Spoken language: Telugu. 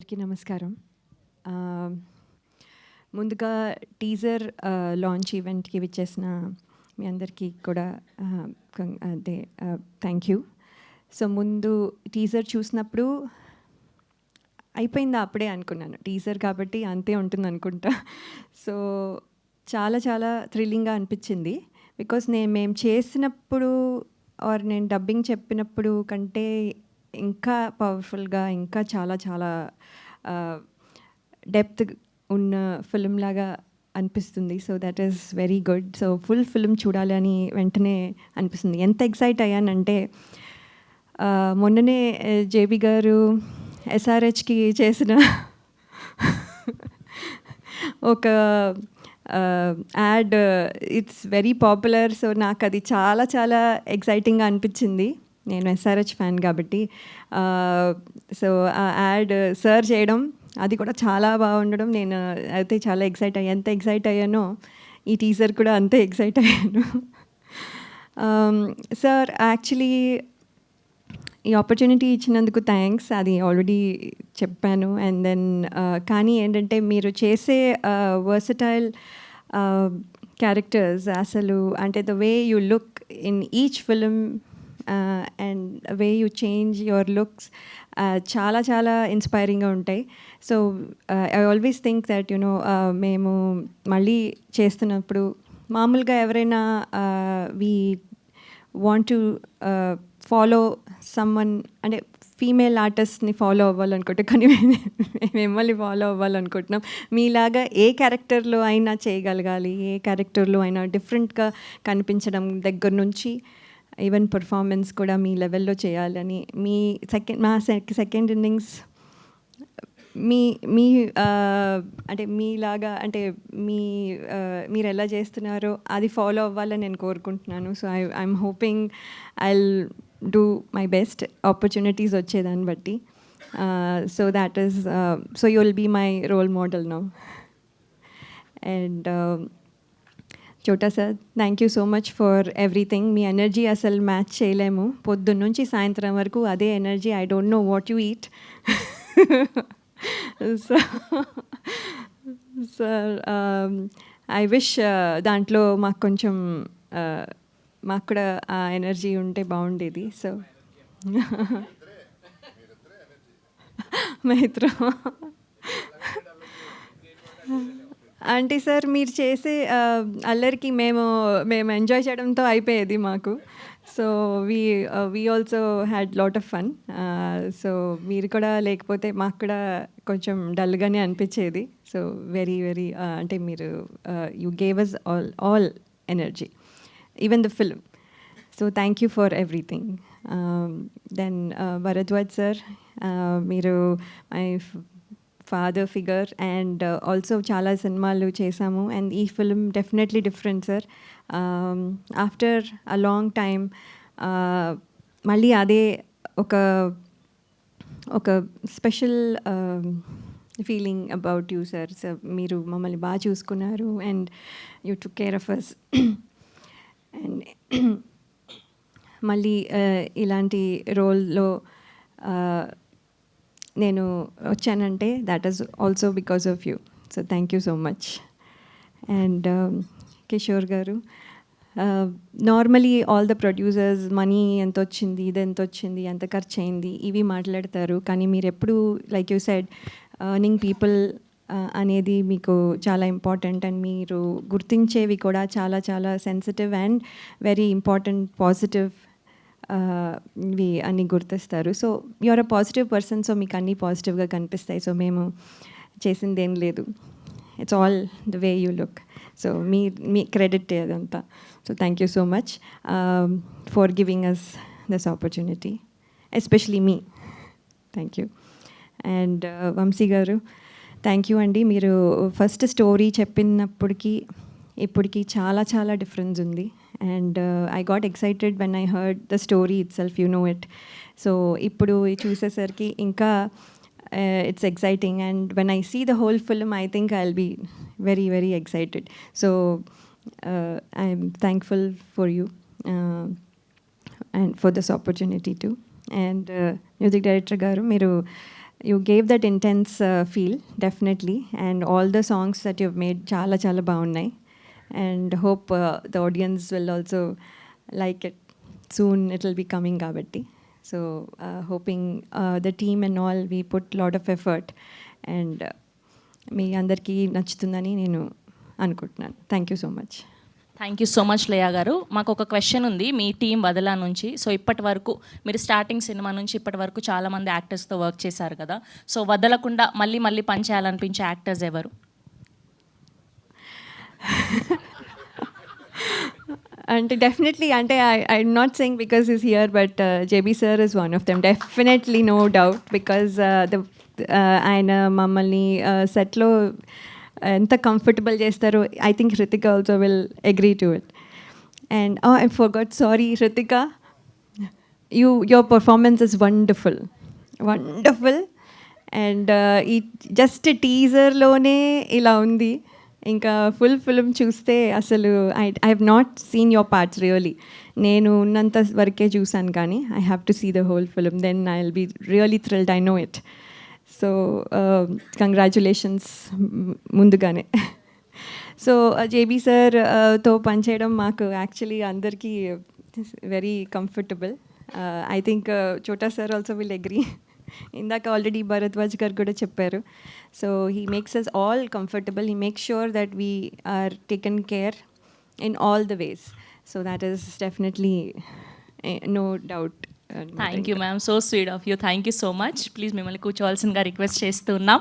అందరికీ నమస్కారం. ఆహ్, ముందుగా టీజర్ లాంచ్ ఈవెంట్‌కి విచ్చేసిన మీ అందరికీ కూడా థ్యాంక్ యూ. సో, ముందు టీజర్ చూసినప్పుడు అయిపోయిందా అప్పుడే అనుకున్నాను. టీజర్ కాబట్టి అంతే ఉంటుందనుకుంటా. సో, చాలా చాలా థ్రిల్లింగ్‌గా అనిపించింది. బికాజ్ మేము చేసినప్పుడు నేను డబ్బింగ్ చెప్పినప్పుడు కంటే ఇంకా పవర్ఫుల్‌గా ఇంకా చాలా చాలా డెప్త్ ఉన్న ఫిల్మ్ లాగా అనిపిస్తుంది. So that is very good. So full film చూడాలి అని వెంటనే అనిపిస్తుంది. ఎంత ఎక్సైట్ అయ్యానంటే మొన్ననే జేబీ గారు ఎస్ఆర్హెచ్కి చేసిన ఒక add it's very popular. So నాకు అది చాలా చాలా ఎక్సైటింగ్గా అనిపించింది. నేను ఎస్ఆర్హెచ్ ఫ్యాన్ కాబట్టి. సో ఆ యాడ్ సర్ చేయడం అది కూడా చాలా బాగుండడం నేను అయితే చాలా ఎంత ఎక్సైట్ అయ్యానో ఈ టీజర్ కూడా అంతే ఎక్సైట్ అయ్యాను. సార్ యాక్చువల్లీ ఈ ఆపర్చునిటీ ఇచ్చినందుకు థ్యాంక్స్. అది ఆల్రెడీ చెప్పాను. అండ్ దెన్ కానీ ఏంటంటే మీరు చేసే వర్సటైల్ క్యారెక్టర్స్ అసలు అంటే the way you look in each film and way you change your looks చాలా చాలా ఇన్స్పైరింగ్గా ఉంటాయి. So I always think that you know మేము మళ్ళీ చేస్తున్నప్పుడు మామూలుగా ఎవరైనా we want to follow someone అంటే ఫీమేల్ ఆర్టిస్ట్ని ఫాలో అవ్వాలనుకుంటే కానీ మిమ్మల్ని ఫాలో అవ్వాలనుకుంటున్నాం. మీలాగా ఏ క్యారెక్టర్లో అయినా చేయగలగాలి, ఏ క్యారెక్టర్లో అయినా డిఫరెంట్గా కనిపించడం దగ్గర నుంచి ఈవెన్ పర్ఫార్మెన్స్ కూడా మీ లెవెల్లో చేయాలని మా సెకండ్ ఇన్నింగ్స్ మీ మీ అంటే మీలాగా అంటే మీరు ఎలా చేస్తున్నారో అది ఫాలో అవ్వాలని నేను కోరుకుంటున్నాను. So I'm hoping I'll do my best opportunities వచ్చేదాన్ని బట్టి. So that is so you will be my role model now. And Chota sir, thank you so much for everything. మీ ఎనర్జీ అసలు మ్యాచ్ చేయలేము. పొద్దున్న నుంచి సాయంత్రం వరకు అదే energy. I don't know what you eat. So sir I wish దాంట్లో మాకు కొంచెం మాకు కూడా ఆ ఎనర్జీ ఉంటే బాగుండేది. సో మైత్రం అంటే సార్ మీరు చేసే అల్లరికి మేము ఎంజాయ్ చేయడంతో అయిపోయేది మాకు. So we also had lot of fun. So మీరు కూడా లేకపోతే మాకు కూడా కొంచెం డల్గానే అనిపించేది. సో వెరీ వెరీ అంటే మీరు you gave us all energy, even the film. So thank you for everything. Then Bharadwaj sir, మీరు my father figure and also చాలా సినిమాలు చేశాము. అండ్ ఈ film definitely different sir. After a long time మళ్ళీ అదే ఒక special feeling about you sir. So మీరు మమ్మల్ని బాగా చూసుకున్నారు and you took care of us. And మళ్ళీ ఇలాంటి రోల్లో నేను వచ్చానంటే that is also because of you. So thank you so much. And Kishore garu, normally all the producers money ఎంత వచ్చింది, ఇది ఎంత వచ్చింది, ఎంత ఖర్చు అయింది ఇవి మాట్లాడతారు. కానీ మీరు ఎప్పుడు like you said earning people అనేది మీకు చాలా ఇంపార్టెంట్. అండ్ మీరు గుర్తించేవి కూడా చాలా చాలా sensitive and very important positive ఇవి అన్నీ గుర్తిస్తారు. So you're a positive person. So మీకు అన్నీ పాజిటివ్గా కనిపిస్తాయి. సో మేము చేసింది ఏం లేదు. It's all the way you look. So మీ క్రెడిట్ అదంతా. So thank you so much for giving us this opportunity, especially మీ. Thank you. And Vamsi garu, thank you అండి. మీరు ఫస్ట్ స్టోరీ చెప్పినప్పటికీ ఇప్పటికీ చాలా చాలా డిఫరెన్స్ ఉంది. And I got excited when I heard the story it self, you know it. So ఇప్పుడు చూసేసరికి ఇంకా it's exciting. And when I see the whole film, I think I'll be very, very excited. So I'm thankful for you and for this opportunity too. And music director garu, మీరు you gave that intense feel, definitely. And all the songs that you've made, chala chala baagunnai. And hope the audience will also like it. Soon it will be coming kabatti. So hoping the team and all, we put lot of effort. And మీ అందరికీ నచ్చుతుందని నేను అనుకుంటున్నాను. Thank you so much. Thank you so much Leya garu. మాకు ఒక క్వశ్చన్ ఉంది మీ టీం వదలా నుంచి. సో ఇప్పటి వరకు మీరు స్టార్టింగ్ సినిమా నుంచి ఇప్పటి వరకు చాలామంది యాక్టర్స్తో వర్క్ చేశారు కదా. సో వదలకుండా మళ్ళీ మళ్ళీ పని చేయాలనిపించే యాక్టర్స్ ఎవరు? అంటే డెఫినెట్లీ అంటే I'm not saying because is here, but JB sir is one of them, definitely, no doubt. Because ఆయన మమ్మల్ని సెట్లో ఎంత కంఫర్టబుల్ చేస్తారో, I think Hritika also will agree to it. And I forgot, sorry Hritika, your performance is wonderful, wonderful. And ఈ జస్ట్ టీజర్లోనే ఇలా ఉంది, ఇంకా ఫుల్ ఫిల్మ్ చూస్తే అసలు I have not seen your parts really. నేను ఉన్నంత వరకే చూసాను, కానీ I have to see the whole film, then I will be really thrilled, I know it. So congratulations ముందుగానే. సో జేబీ సార్తో పనిచేయడం మాకు యాక్చువల్లీ అందరికీ very comfortable. I think Chota sir also will agree. ఇందాక ఆల్రెడీ భరద్వాజ్ గారు కూడా చెప్పారు. So he makes us all comfortable, he makes sure that we are taken care in all the ways. So that is definitely no doubt. Thank you ma'am, so sweet of you. Thank you so much. Please మిమ్మల్ని కూర్చోవాల్సిందిగా రిక్వెస్ట్ చేస్తున్నాం.